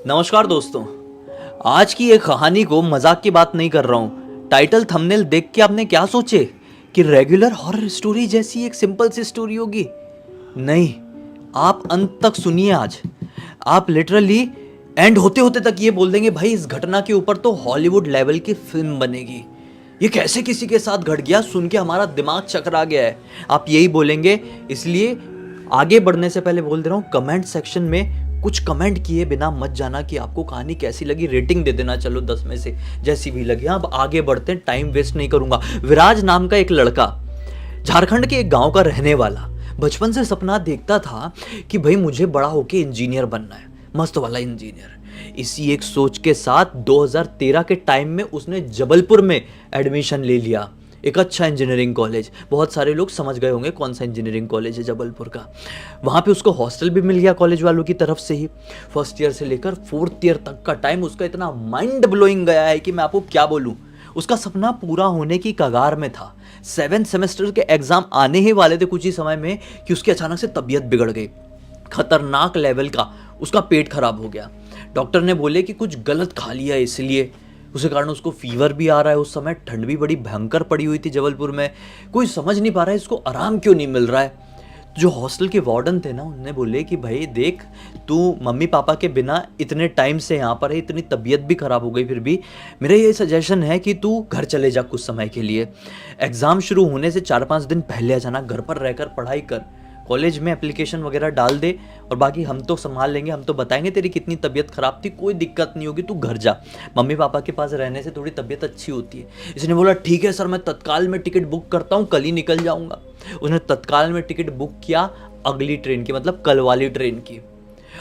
नमस्कार दोस्तों। आज की एक कहानी को मजाक की बात नहीं कर रहा हूँ। टाइटल थंबनेल देख के आपने क्या सोचे कि रेगुलर हॉरर स्टोरी जैसी एक सिंपल सी स्टोरी होगी? नहीं, आप अंत तक सुनिए। आज आप लिटरली एंड होते होते तक ये बोल देंगे, भाई इस घटना के ऊपर तो हॉलीवुड लेवल की फिल्म बनेगी। ये कैसे किसी के साथ घट गया, सुन के हमारा दिमाग चकरा गया है। आप यही बोलेंगे। इसलिए आगे बढ़ने से पहले बोल दे रहा हूँ, कमेंट सेक्शन में कुछ कमेंट किए बिना मत जाना कि आपको कहानी कैसी लगी। रेटिंग दे देना, चलो 10 में से जैसी भी लगी। अब आगे बढ़ते हैं, टाइम वेस्ट नहीं करूंगा। विराज नाम का एक लड़का, झारखंड के एक गांव का रहने वाला, बचपन से सपना देखता था कि भाई मुझे बड़ा होके इंजीनियर बनना है, मस्त वाला इंजीनियर। इसी एक सोच के साथ 2013 के टाइम में उसने जबलपुर में एडमिशन ले लिया, एक अच्छा इंजीनियरिंग कॉलेज। बहुत सारे लोग समझ गए होंगे कौन सा इंजीनियरिंग कॉलेज है जबलपुर का। वहाँ पे उसको हॉस्टल भी मिल गया कॉलेज वालों की तरफ से ही। फर्स्ट ईयर से लेकर 4th ईयर तक का टाइम उसका इतना माइंड ब्लोइंग गया है कि मैं आपको क्या बोलूँ। उसका सपना पूरा होने की कगार में था। 7 सेमेस्टर के एग्जाम आने ही वाले थे कुछ ही समय में कि उसकी अचानक से तबीयत बिगड़ गई। खतरनाक लेवल का उसका पेट खराब हो गया। डॉक्टर ने बोले कि कुछ गलत खा लिया, इसलिए उसी कारण उसको फीवर भी आ रहा है। उस समय ठंड भी बड़ी भयंकर पड़ी हुई थी जबलपुर में। कोई समझ नहीं पा रहा है इसको आराम क्यों नहीं मिल रहा है। जो हॉस्टल के वार्डन थे ना, उन्होंने बोले कि भाई देख, तू मम्मी पापा के बिना इतने टाइम से यहाँ पर है, इतनी तबीयत भी खराब हो गई, फिर भी मेरा ये सजेशन है कि तू घर चले जा कुछ समय के लिए। एग्ज़ाम शुरू होने से 4-5 दिन पहले आ जाना, घर पर रहकर पढ़ाई कर, कॉलेज में एप्लीकेशन वगैरह डाल दे, और बाकी हम तो संभाल लेंगे। हम तो बताएंगे तेरी कितनी तबीयत खराब थी, कोई दिक्कत नहीं होगी, तू घर जा। मम्मी पापा के पास रहने से थोड़ी तबीयत अच्छी होती है। इसने बोला ठीक है सर, मैं तत्काल में टिकट बुक करता हूँ, कल ही निकल जाऊँगा। उसने तत्काल में टिकट बुक किया अगली ट्रेन की, मतलब कल वाली ट्रेन की।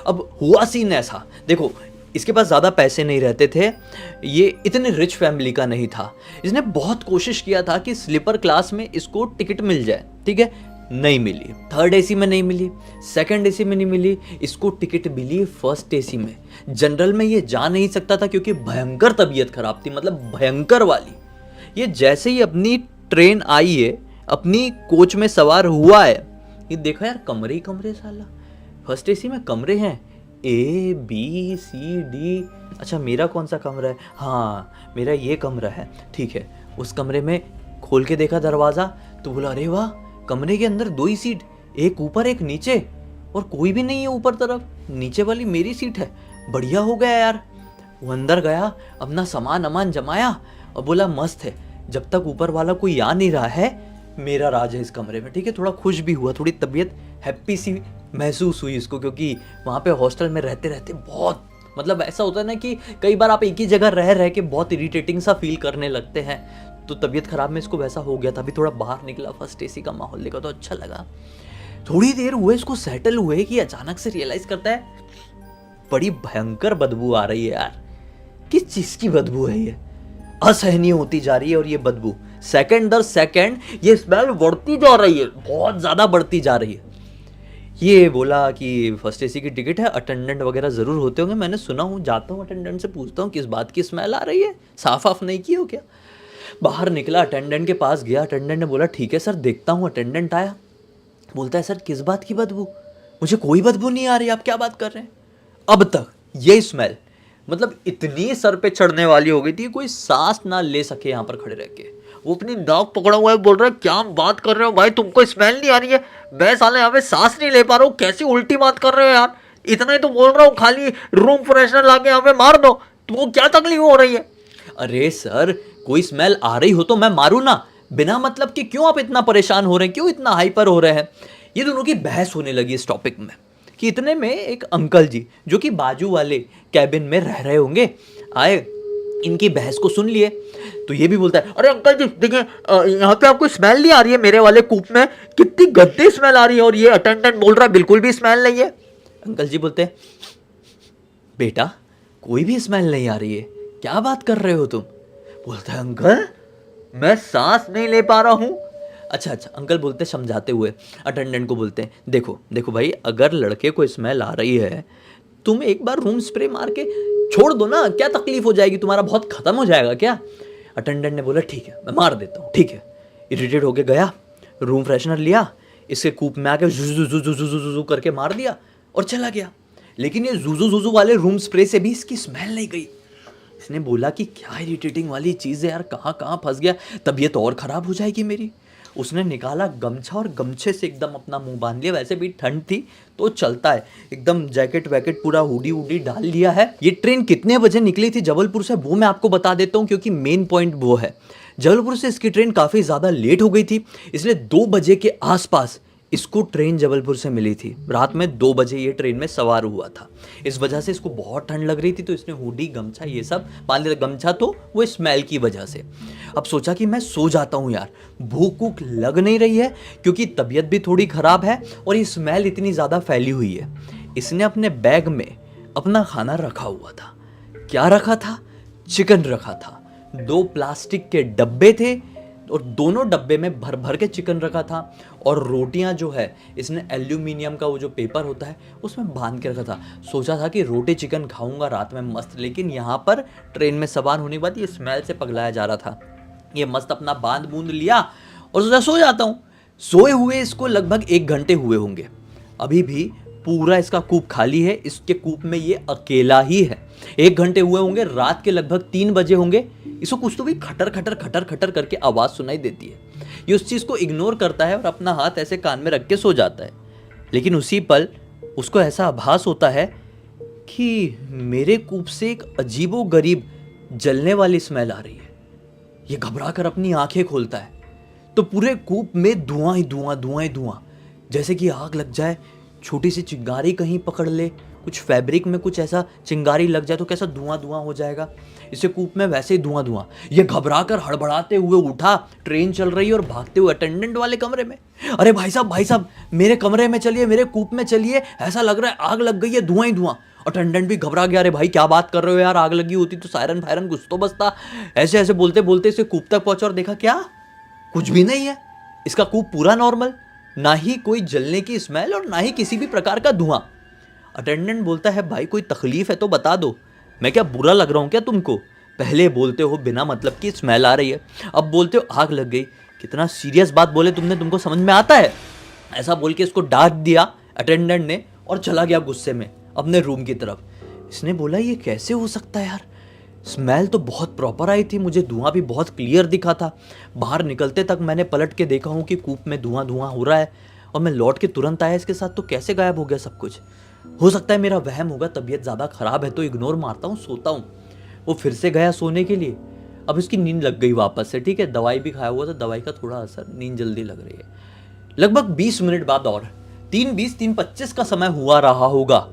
अब हुआ सीन ऐसा, देखो इसके पास ज़्यादा पैसे नहीं रहते थे, ये इतने रिच फैमिली का नहीं था। इसने बहुत कोशिश किया था कि स्लीपर क्लास में इसको टिकट मिल जाए, ठीक है, नहीं मिली। 3rd एसी में नहीं मिली, 2nd एसी में नहीं मिली, इसको टिकट मिली 1st एसी में। जनरल में ये जा नहीं सकता था क्योंकि भयंकर तबीयत खराब थी, मतलब भयंकर वाली। ये जैसे ही अपनी ट्रेन आई है, अपनी कोच में सवार हुआ है, ये देखा यार कमरे ही कमरे साला। 1st एसी में कमरे हैं A B C D। अच्छा मेरा कौन सा कमरा है? हाँ मेरा ये कमरा है, ठीक है। उस कमरे में खोल के देखा दरवाज़ा तो बोला अरे वाह, कमरे के अंदर 2 ही सीट, एक ऊपर एक नीचे, और कोई भी नहीं है ऊपर तरफ, नीचे वाली मेरी सीट है। बढ़िया हो गया यार। वो अंदर गया, अपना सामान अमान जमाया और बोला मस्त है, जब तक ऊपर वाला कोई आ नहीं रहा है मेरा राज है इस कमरे में, ठीक है। थोड़ा खुश भी हुआ, थोड़ी तबीयत हैप्पी सी महसूस हुई इसको, क्योंकि वहाँ पे हॉस्टल में रहते रहते बहुत, मतलब ऐसा होता है ना कि कई बार आप एक ही जगह रह रह के बहुत इरिटेटिंग सा फील करने लगते हैं। तो तबीयत खराब में इसको वैसा हो गया था। अभी थोड़ा बाहर निकला, 1st एसी का माहौल देखा तो अच्छा लगा। थोड़ी देर हुए इसको सेटल हुए कि अचानक से रियलाइज करता है बड़ी भयंकर बदबू आ रही है यार। किस चीज की बदबू है ये? असहनीय होती जा रही है। और ये बदबू सेकंड दर सेकंड ये स्मेल बढ़ती जा रही है, बहुत ज्यादा बढ़ती जा रही है। ये बोला कि 1st एसी की टिकट है, अटेंडेंट वगैरह जरूर होते होंगे, मैंने सुना हूँ, जाता हूँ अटेंडेंट से पूछता हूँ किस बात की स्मेल आ रही है, साफ आफ नहीं की हो क्या। बाहर निकला, अटेंडेंट के पास गया, अटेंडेंट ने बोला ठीक है सर देखता हूँ। अटेंडेंट आया, बोलता है सर किस बात की बदबू? मुझे कोई बदबू नहीं आ रही, आप क्या बात कर रहे हैं? अब तक ये स्मेल मतलब इतनी सर पे चढ़ने वाली हो गई थी, कोई सांस ना ले सके यहाँ पर खड़े रह के। वो अपनी नाक पकड़ा हुआ है, बोल रहा है क्या बात कर रहे हो भाई, तुमको स्मेल नहीं आ रही है? मैं साले यहाँ पे सांस नहीं ले पा रहा हूँ, कैसी उल्टी बात कर रहे हो यार। इतना ही तो बोल रहा हूँ, खाली रूम फ्रेशनर लाके यहाँ पे मार दो, तुमको क्या तकलीफ हो रही है? अरे सर कोई स्मेल आ रही हो तो मैं मारूं ना, बिना मतलब कि क्यों आप इतना परेशान हो रहे हैं, क्यों इतना हाइपर हो रहे हैं? ये दोनों की बहस होने लगी इस टॉपिक में कि इतने में एक अंकल जी जो कि बाजू वाले कैबिन में रह रहे होंगे आए, इनकी बहस को सुन लिए। तो ये भी बोलता है अरे अंकल जी देखिए, यहाँ पे आपको स्मेल नहीं आ रही है, मेरे वाले कूप में कितनी गंदी स्मेल आ रही है, और ये अटेंडेंट बोल रहा है बिल्कुल भी स्मेल नहीं है। अंकल जी बोलते हैं बेटा कोई भी स्मेल नहीं आ रही है, क्या बात कर रहे हो तुम? बोलता है अंकल मैं सांस नहीं ले पा रहा हूँ। अच्छा अच्छा, अंकल बोलते समझाते हुए अटेंडेंट को, बोलते हैं देखो देखो भाई, अगर लड़के को स्मेल आ रही है तुम एक बार रूम स्प्रे मार के छोड़ दो ना, क्या तकलीफ हो जाएगी, तुम्हारा बहुत खत्म हो जाएगा क्या? अटेंडेंट ने बोला ठीक है मैं मार देता हूँ, ठीक है। इरिटेट होके गया, रूम फ्रेशनर लिया, इसके कूप में आके जू करके मार दिया और चला गया। लेकिन ये जूजू जूजू वाले रूम स्प्रे से भी इसकी स्मेल नहीं गई। इसने बोला कि क्या इरिटेटिंग वाली चीज़ है यार, कहाँ कहाँ फंस गया, तबीयत और ख़राब हो जाएगी मेरी। उसने निकाला गमछा और गमछे से एकदम अपना मुंह बांध लिया। वैसे भी ठंड थी तो चलता है, एकदम जैकेट वैकेट पूरा हुडी वूडी डाल लिया है। ये ट्रेन कितने बजे निकली थी जबलपुर से वो मैं आपको बता देता हूँ, क्योंकि मेन पॉइंट वो है। जबलपुर से इसकी ट्रेन काफ़ी ज़्यादा लेट हो गई थी, इसलिए 2 बजे के आसपास इसको ट्रेन जबलपुर से मिली थी। रात में 2 बजे ये ट्रेन में सवार हुआ था। इस वजह से इसको बहुत ठंड लग रही थी, तो इसने हुडी गमछा ये सब बांध लिया। गमछा तो वो स्मेल की वजह से। अब सोचा कि मैं सो जाता हूँ यार, भूख वूख लग नहीं रही है, क्योंकि तबीयत भी थोड़ी ख़राब है और ये स्मेल इतनी ज़्यादा फैली हुई है। इसने अपने बैग में अपना खाना रखा हुआ था। क्या रखा था? चिकन रखा था। 2 प्लास्टिक के डब्बे थे और दोनों डब्बे में भर भर के चिकन रखा था। और रोटियां जो है इसने एल्यूमिनियम का वो जो पेपर होता है उसमें बांध के रखा था। सोचा था कि रोटी चिकन खाऊंगा रात में मस्त, लेकिन यहाँ पर ट्रेन में सवार होने के बाद ये स्मेल से पगलाया जा रहा था। ये मस्त अपना बांध बूंद लिया और सोचा सो जाता हूँ। सोए हुए इसको लगभग 1 घंटे हुए होंगे। अभी भी पूरा इसका कूप खाली है, इसके कूप में ये अकेला ही है। 1 घंटे हुए होंगे, रात के लगभग 3 बजे होंगे। इसको कुछ तो भी खटर खटर खटर खटर करके आवाज़ सुनाई देती है। ये उस चीज़ को इग्नोर करता है और अपना हाथ ऐसे कान में रख के सो जाता है। लेकिन उसी पल उसको ऐसा आभास होता है कि मेरे कूप से एक अजीबो गरीब जलने वाली स्मेल आ रही है। ये घबरा कर अपनी आंखें खोलता है तो पूरे कूप में धुआं ही धुआं, धुआं ही धुआं, जैसे कि आग लग जाए। छोटी सी चिंगारी कहीं पकड़ ले, कुछ फैब्रिक में कुछ ऐसा चिंगारी लग जाए तो कैसा धुआं धुआं हो जाएगा। इसे कूप में वैसे ही धुआं धुआं। ये घबरा कर हड़बड़ाते हुए उठा, ट्रेन चल रही है, और भागते हुए अटेंडेंट वाले कमरे में, अरे भाई साहब मेरे कमरे में चलिए, मेरे कूप में चलिए, ऐसा लग रहा है आग लग गई है, धुआं ही धुआं। अटेंडेंट भी घबरा गया, अरे भाई क्या बात कर रहे हो यार, आग लगी होती तो सायरन फायरन कुछ तो बजता। ऐसे ऐसे बोलते बोलते इसे कूप तक पहुंचा और देखा क्या कुछ भी नहीं है। इसका कूप पूरा नॉर्मल, ना ही कोई जलने की स्मेल और ना ही किसी भी प्रकार का धुआं। अटेंडेंट बोलता है भाई कोई तकलीफ है तो बता दो, मैं क्या बुरा लग रहा हूँ क्या तुमको? पहले बोलते हो बिना मतलब की स्मेल आ रही है, अब बोलते हो आग लग गई। कितना सीरियस बात बोले तुमने, तुमको समझ में आता है? ऐसा बोल के इसको डांट दिया अटेंडेंट ने और चला गया गुस्से में अपने रूम की तरफ। इसने बोला ये कैसे हो सकता है यार, स्मेल तो बहुत प्रॉपर आई थी, मुझे धुआं भी बहुत क्लियर दिखा था। बाहर निकलते तक मैंने पलट के देखा हूँ कि कूप में धुआं धुआं हो रहा है, और मैं लौट के तुरंत आया इसके साथ, तो कैसे गायब हो गया सब कुछ? हो सकता है मेरा वहम होगा, तबीयत ज़्यादा ख़राब है तो इग्नोर मारता हूँ, सोता हूँ। वो फिर से गया सोने के लिए। अब इसकी नींद लग गई वापस से, ठीक है, दवाई भी खाया हुआ था, दवाई का थोड़ा असर, नींद जल्दी लग रही है। लगभग 20 मिनट बाद और 3:20 3:25 का समय हुआ रहा होगा,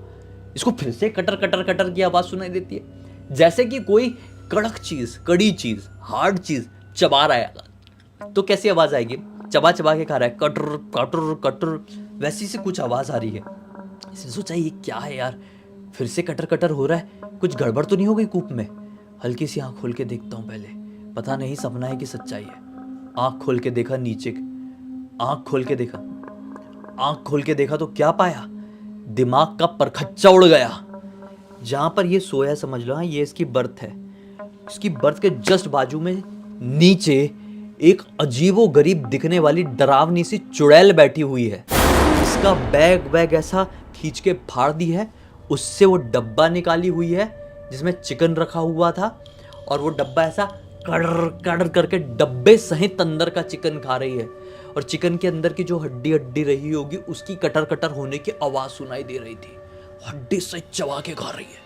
इसको फिर से कटर कटर कटर की आवाज़ सुनाई देती है, जैसे कि कोई कड़क चीज़, कड़ी चीज़, हार्ड चीज़ चबा रहा है। तो कैसी आवाज़ आएगी? चबा चबा के खा रहा है, कटर कटर कटर, वैसी से कुछ आवाज़ आ रही है। इसने सोचा ये क्या है यार, फिर से कटर कटर हो रहा है, कुछ गड़बड़ तो नहीं हो गई कूप में? हल्की सी आँख खोल के देखता हूँ पहले, पता नहीं सपना है कि सच्चाई है। आँख खोल के देखा नीचे, आँख खोल के देखा, आँख खोल के देखा तो क्या पाया? दिमाग का परखच्चा उड़ गया। जहाँ पर ये सोया समझ लो, हाँ ये इसकी बर्थ है। इसकी बर्थ के जस्ट बाजू में नीचे एक अजीबो गरीब दिखने वाली डरावनी सी चुड़ैल बैठी हुई है। इसका बैग वैग ऐसा खींच के फाड़ दी है, उससे वो डब्बा निकाली हुई है जिसमें चिकन रखा हुआ था, और वो डब्बा ऐसा कड़ कड़ करके डब्बे सहित अंदर का चिकन खा रही है। और चिकन के अंदर की जो हड्डी हड्डी रही होगी उसकी कटर कटर होने की आवाज़ सुनाई दे रही थी। हड्डी से चबा के खा रही है।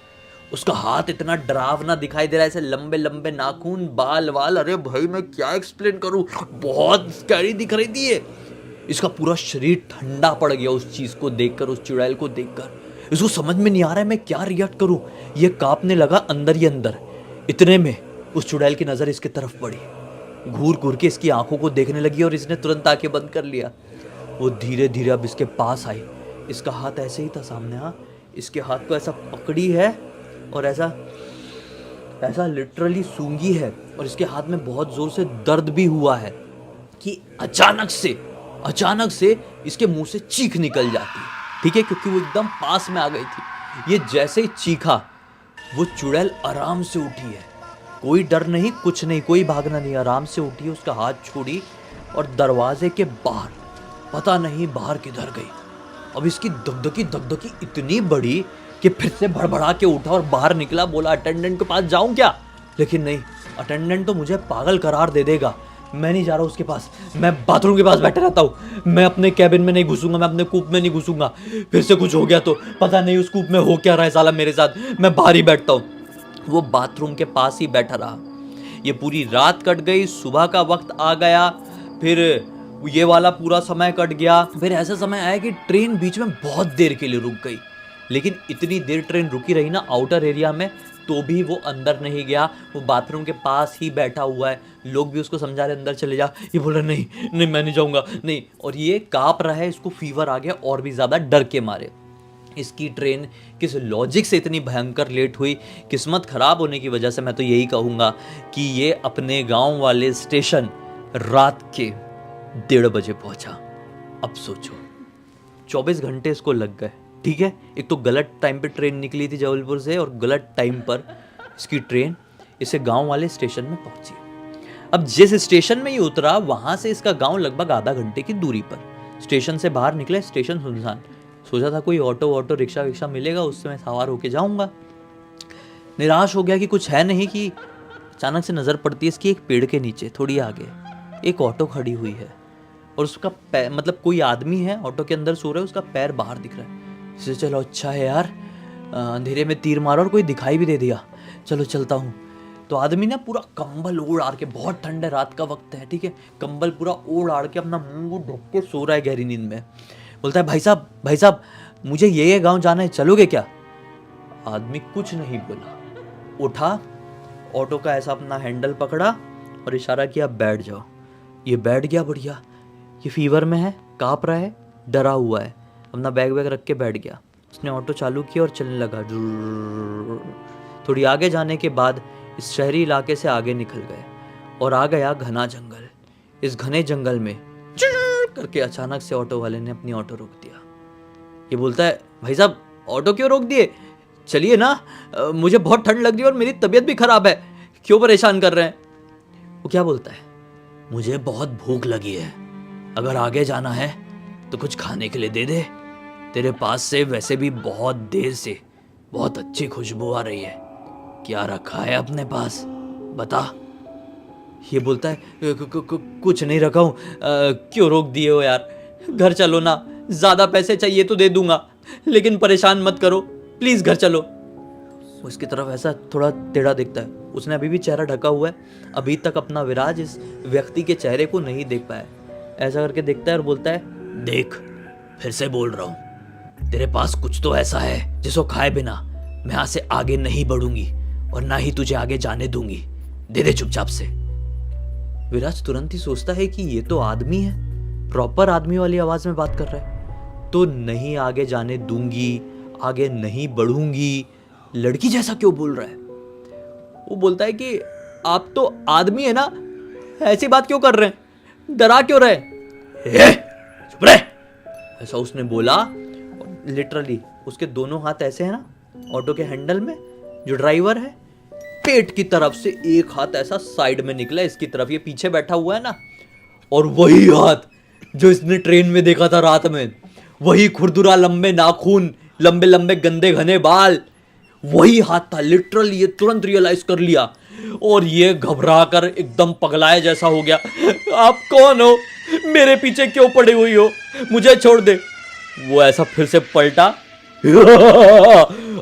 उसका हाथ इतना डरावना दिखाई दे रहा है, ऐसे लंबे लंबे नाखून, बाल वाल, अरे भाई मैं क्या एक्सप्लेन करूं, बहुत स्कैरी दिख रही थी ये। इसका पूरा शरीर ठंडा पड़ गया उस चीज़ को देखकर, उस चुड़ैल को देखकर। इसको समझ में नहीं आ रहा है मैं क्या रिएक्ट करूं। ये कांपने लगा अंदर ही अंदर। इतने में उस चुड़ैल की नज़र इसके तरफ पड़ी, घूर घूर के इसकी आंखों को देखने लगी और इसने तुरंत आंखें बंद कर लिया। वो धीरे धीरे अब इसके पास आई। इसका हाथ ऐसे ही था सामने, हाँ, इसके हाथ को ऐसा पकड़ी है और ऐसा ऐसा लिटरली सूंघी है, और इसके हाथ में बहुत ज़ोर से दर्द भी हुआ है कि अचानक से इसके मुंह से चीख निकल जाती है, ठीक है, क्योंकि वो एकदम पास में आ गई थी। ये जैसे ही चीखा, वो चुड़ैल आराम से उठी है, कोई डर नहीं, कुछ नहीं, कोई भागना नहीं, आराम से उठी है, उसका हाथ छोड़ी और दरवाजे के बाहर, पता नहीं बाहर किधर गई, अब इसकी धकधकी इतनी बढ़ी कि फिर से भड़बड़ा के उठा और बाहर निकला, बोला अटेंडेंट के पास जाऊं क्या? लेकिन नहीं, अटेंडेंट तो मुझे पागल करार दे देगा, मैं नहीं जा रहा उसके पास, मैं बाथरूम के पास बैठा रहता हूँ, मैं अपने कैबिन में नहीं घुसूंगा, मैं अपने कूप में नहीं घुसूंगा, फिर से कुछ हो गया तो पता नहीं उस कूप में हो क्या रहा है साला मेरे साथ, मैं बाहर ही बैठता हूँ। वो बाथरूम के पास ही बैठा रहा। ये पूरी रात कट गई, सुबह का वक्त आ गया, फिर ये वाला पूरा समय कट गया। फिर ऐसा समय आया कि ट्रेन बीच में बहुत देर के लिए रुक गई, लेकिन इतनी देर ट्रेन रुकी रही ना आउटर एरिया में, तो भी वो अंदर नहीं गया, वो बाथरूम के पास ही बैठा हुआ है। लोग भी उसको समझा रहे अंदर चले जा, ये बोल रहा नहीं नहीं मैं नहीं जाऊंगा नहीं, और ये काँप रहा है, इसको फीवर आ गया और भी ज़्यादा डर के मारे। इसकी ट्रेन किस लॉजिक से इतनी भयंकर लेट हुई, किस्मत खराब होने की वजह से मैं तो यही कहूँगा कि ये अपने गांव वाले स्टेशन रात के 1:30 बजे पहुंचा। अब सोचो 24 घंटे इसको लग गए, ठीक है। एक तो गलत टाइम पे ट्रेन निकली थी जबलपुर से, और गलत टाइम पर इसकी ट्रेन इसे गांव वाले स्टेशन में पहुंची। अब जिस स्टेशन में ये उतरा वहां से इसका गांव लगभग आधा घंटे की दूरी पर। स्टेशन से बाहर निकले, स्टेशन सुनसान। सोचा था कोई ऑटो रिक्शा विक्शा मिलेगा, उससे मैं सवार होके जाऊंगा। निराश हो गया कि कुछ है नहीं कि अचानक से नजर पड़ती है इसकी एक पेड़ के नीचे थोड़ी आगे एक ऑटो खड़ी हुई है, और उसका पैर, मतलब कोई आदमी है ऑटो के अंदर सो रहा है, उसका पैर बाहर दिख रहा है। इसे चलो अच्छा है यार, अंधेरे में तीर मारा और कोई दिखाई भी दे दिया, चलो चलता हूँ। तो आदमी ना पूरा कंबल ओढ़ आड़ के, बहुत ठंड है, रात का वक्त है, ठीक है, कंबल पूरा ओढ़ आड़ के अपना मुंह ढक के सो रहा है गहरी नींद में। बोलता है भाई साहब मुझे ये गांव जाना है, चलोगे क्या? आदमी कुछ नहीं बोला, उठा, ऑटो का ऐसा अपना हैंडल पकड़ा और इशारा किया बैठ जाओ। ये बैठ गया बढ़िया, ये फीवर में है, काँप रहा है, डरा हुआ है, अपना बैग वैग रख के बैठ गया। उसने ऑटो चालू किया और चलने लगा। थोड़ी आगे जाने के बाद इस शहरी इलाके से आगे निकल गए और आ गया घना जंगल। इस घने जंगल में करके अचानक से ऑटो वाले ने अपनी ऑटो रोक दिया। ये बोलता है भाई साहब ऑटो क्यों रोक दिए, चलिए ना, मुझे बहुत ठंड लग रही है और मेरी तबीयत भी खराब है, क्यों परेशान कर रहे हैं? वो क्या बोलता है, मुझे बहुत भूख लगी है, अगर आगे जाना है तो कुछ खाने के लिए दे दे, तेरे पास से वैसे भी बहुत देर से बहुत अच्छी खुशबू आ रही है, क्या रखा है अपने पास बता। ये बोलता है कुछ नहीं रखा हूँ, क्यों रोक दिए हो यार, घर चलो ना, ज़्यादा पैसे चाहिए तो दे दूंगा, लेकिन परेशान मत करो प्लीज़, घर चलो। वो इसकी तरफ ऐसा थोड़ा टेढ़ा दिखता है, उसने अभी भी चेहरा ढका हुआ है, अभी तक अपना विराज इस व्यक्ति के चेहरे को नहीं देख पाया। ऐसा करके देखता है और बोलता है देख, फिर से बोल रहा हूँ, तेरे पास कुछ तो ऐसा है जिसको खाए बिना मैं यहाँ से आगे नहीं बढ़ूंगी और ना ही तुझे आगे जाने दूंगी, दे दे चुपचाप से। विराज तुरंत ही सोचता है कि ये तो आदमी है, प्रॉपर आदमी वाली आवाज में बात कर रहा है, तो नहीं आगे जाने दूंगी, आगे नहीं बढ़ूंगी, लड़की जैसा क्यों बोल रहा है? वो बोलता है कि आप तो आदमी है ना, ऐसी बात क्यों कर रहे हैं, डरा क्यों रहे? चुप रहे, ऐसा उसने बोला। लिटरली उसके दोनों हाथ ऐसे है ना ऑटो के हैंडल में, जो ड्राइवर है, पेट की तरफ से एक हाथ ऐसा साइड में निकला इसकी तरफ, ये पीछे बैठा हुआ है ना, और वही हाथ जो इसने ट्रेन में देखा था रात में, वही खुरदुरा लंबे नाखून, लंबे लंबे गंदे घने बाल, वही हाथ था। लिटरली ये तुरंत रियलाइज कर लिया और ये घबरा कर एकदम पगलाए जैसा हो गया। आप कौन हो, मेरे पीछे क्यों पड़ी हुई हो, मुझे छोड़ दे। वो ऐसा फिर से पलटा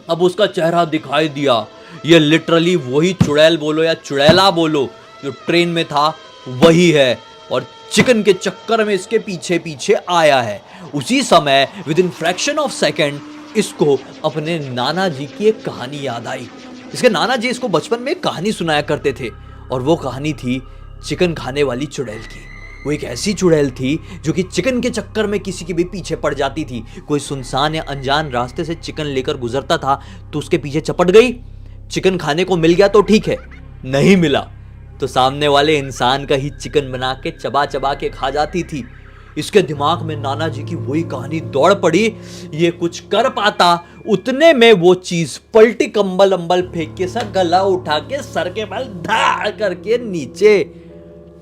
अब उसका चेहरा दिखाई दिया, ये लिटरली वही चुड़ैल बोलो या चुड़ैला बोलो जो ट्रेन में था वही है, और चिकन के चक्कर में इसके पीछे पीछे आया है। उसी समय with in fraction of second इसको अपने नाना जी की एक कहानी याद आई। इसके नाना जी इसको बचपन में एक कहानी सुनाया करते थे, और वो कहानी थी चिकन खाने वाली चुड़ैल की। वो एक ऐसी चुड़ैल थी जो कि चिकन के चक्कर में किसी के भी पीछे पड़ जाती थी। कोई सुनसान या अनजान रास्ते से चिकन लेकर गुजरता था तो उसके पीछे चपट गई, चिकन खाने को मिल गया तो ठीक है, नहीं मिला तो सामने वाले इंसान का ही चिकन बना के चबा चबा के खा जाती थी। इसके दिमाग में नाना जी की वही कहानी दौड़ पड़ी, ये कुछ कर पाता उतने में वो चीज पलटी, कंबल अंबल फेंक के सर गला उठा के सर के बल धाड़ करके नीचे,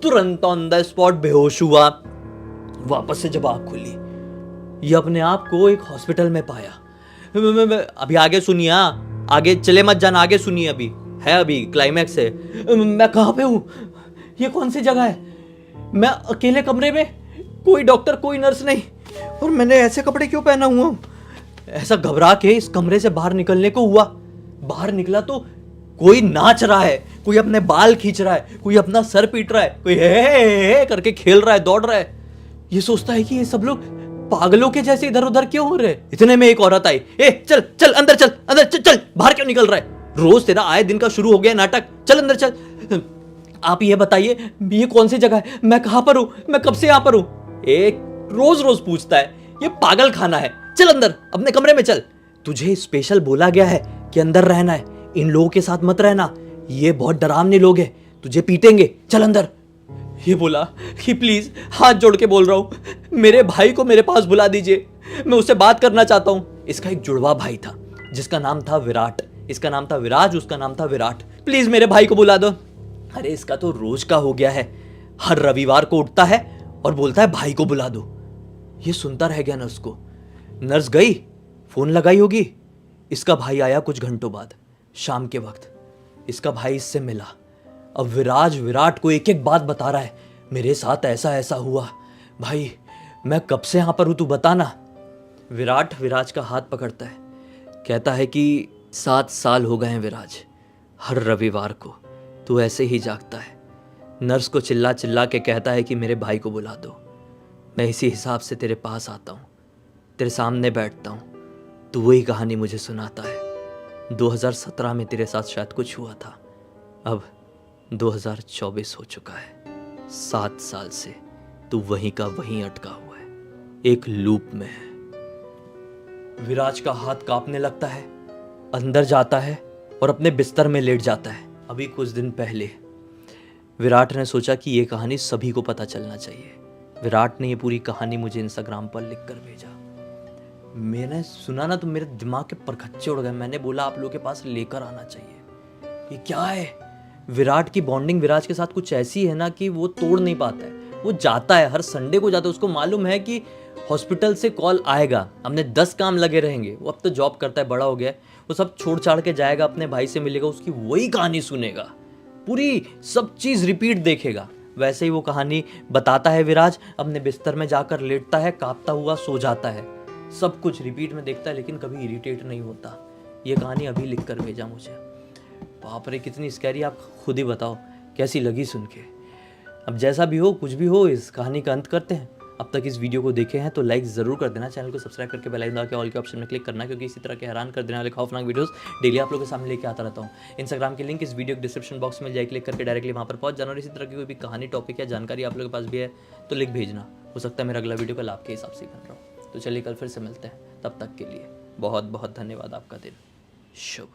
तुरंत ऑन द स्पॉट बेहोश हुआ। वापस से जब आंख खुली ये अपने आप को एक हॉस्पिटल में पाया। अभी आगे सुनिए, हाँ आगे चले मत जाना, आगे सुनिए, अभी क्लाइमैक्स है। मैं कहाँ पे हूँ, ये कौन सी जगह है? मैं अकेले कमरे में, कोई डॉक्टर कोई नर्स नहीं, और मैंने ऐसे कपड़े क्यों पहना हुआ हूँ? ऐसा घबरा के इस कमरे से बाहर निकलने को हुआ। बाहर निकला तो कोई नाच रहा है, कोई अपने बाल खींच रहा है, कोई अपना सर पीट रहा है, कोई हे करके खेल रहा है, दौड़ रहा है। ये सोचता है कि ये सब लोग पागलों के जैसे इधर उधर क्यों हो रहे। इतने में एक औरत आई, ए चल चल अंदर, चल अंदर, चल चल, बाहर क्यों निकल रहा है? रोज तेरा आए दिन का शुरू हो गया नाटक, चल अंदर चल। आप ये बताइए ये कौन सी जगह है, मैं कहां पर हूं, मैं कब से यहां पर हूं? एक रोज रोज पूछता है, ये पागल खाना है, चल अंदर अपने कमरे में चल। तुझे स्पेशल बोला गया है कि अंदर रहना है, इन लोगों के साथ मत रहना, ये बहुत डरावने लोग हैं, तुझे पीटेंगे, चल अंदर। ये बोला कि प्लीज हाथ जोड़ के बोल रहा हूं, मेरे भाई को मेरे पास बुला दीजिए, मैं उससे बात करना चाहता हूं। इसका एक जुड़वा भाई था जिसका नाम था विराट, इसका नाम था विराज, उसका नाम था विराट। प्लीज मेरे भाई को बुला दो। अरे इसका तो रोज का हो गया है, हर रविवार को उठता है और बोलता है भाई को बुला दो। ये सुनता रह गया नर्स को। नर्स गई, फोन लगाई होगी, इसका भाई आया कुछ घंटों बाद, शाम के वक्त। इसका भाई इससे मिला। अब विराट को एक एक बात बता रहा है, मेरे साथ ऐसा ऐसा हुआ, भाई मैं कब से यहां पर हूं, तू बताना। विराज का हाथ पकड़ता है, कहता है कि 7 साल हो गए हैं विराज, हर रविवार को तू ऐसे ही जागता है। नर्स को चिल्ला चिल्ला के कहता है कि मेरे भाई को बुला दो, मैं इसी हिसाब से तेरे पास आता हूँ, तेरे सामने बैठता हूँ, तू वही कहानी मुझे सुनाता है। 2017 में तेरे साथ शायद कुछ हुआ था, अब 2024 हो चुका है, 7 साल से तू वहीं का वहीं अटका हुआ है, एक लूप में है। विराज का हाथ कांपने लगता है, अंदर जाता है और अपने बिस्तर में लेट जाता है। अभी कुछ दिन पहले विराट ने सोचा कि ये कहानी सभी को पता चलना चाहिए। विराट ने ये पूरी कहानी मुझे इंस्टाग्राम पर लिख कर भेजा। मैंने सुना ना तो मेरे दिमाग के परखच्चे उड़ गए। मैंने बोला आप लोगों के पास लेकर आना चाहिए। ये क्या है? विराट की बॉन्डिंग विराज के साथ कुछ ऐसी है ना कि वो तोड़ नहीं पाता है। वो जाता है, हर संडे को जाता है, उसको मालूम है कि हॉस्पिटल से कॉल आएगा, हमने 10 काम लगे रहेंगे। वो अब तो जॉब करता है, बड़ा हो गया है, वो सब छोड़ छाड़ के जाएगा, अपने भाई से मिलेगा, उसकी वही कहानी सुनेगा, पूरी सब चीज़ रिपीट देखेगा। वैसे ही वो कहानी बताता है विराज, अपने बिस्तर में जाकर लेटता है, कांपता हुआ सो जाता है, सब कुछ रिपीट में देखता है लेकिन कभी इरिटेट नहीं होता। ये कहानी अभी लिख कर भेजा मुझे। बाप रे कितनी स्कैरी, आप खुद ही बताओ कैसी लगी सुन के। अब जैसा भी हो, कुछ भी हो, इस कहानी का अंत करते हैं। अब तक इस वीडियो को देखे हैं तो लाइक ज़रूर कर देना, चैनल को सब्सक्राइब करके बेल आइकन दबा के ऑल के ऑप्शन में क्लिक करना, क्योंकि इसी तरह के हैरान कर देने वाले खौफनाक वीडियोस डेली आप लोगों के सामने लेके आता रहता हूँ। इंस्टाग्राम की लिंक इस वीडियो के डिस्क्रिप्शन बॉक्स में जाए, क्लिक करके डायरेक्टली वहाँ पर पहुँच जाना। और इसी तरह की कोई भी कहानी, टॉपिक या जानकारी आप लोगों के पास भी है तो लिख भेजना, हो सकता है मेरा अगला वीडियो कल आपके हिसाब से ही बन रहा हो। तो चलिए कल फिर से मिलते हैं, तब तक के लिए बहुत बहुत धन्यवाद। आपका दिन शुभ।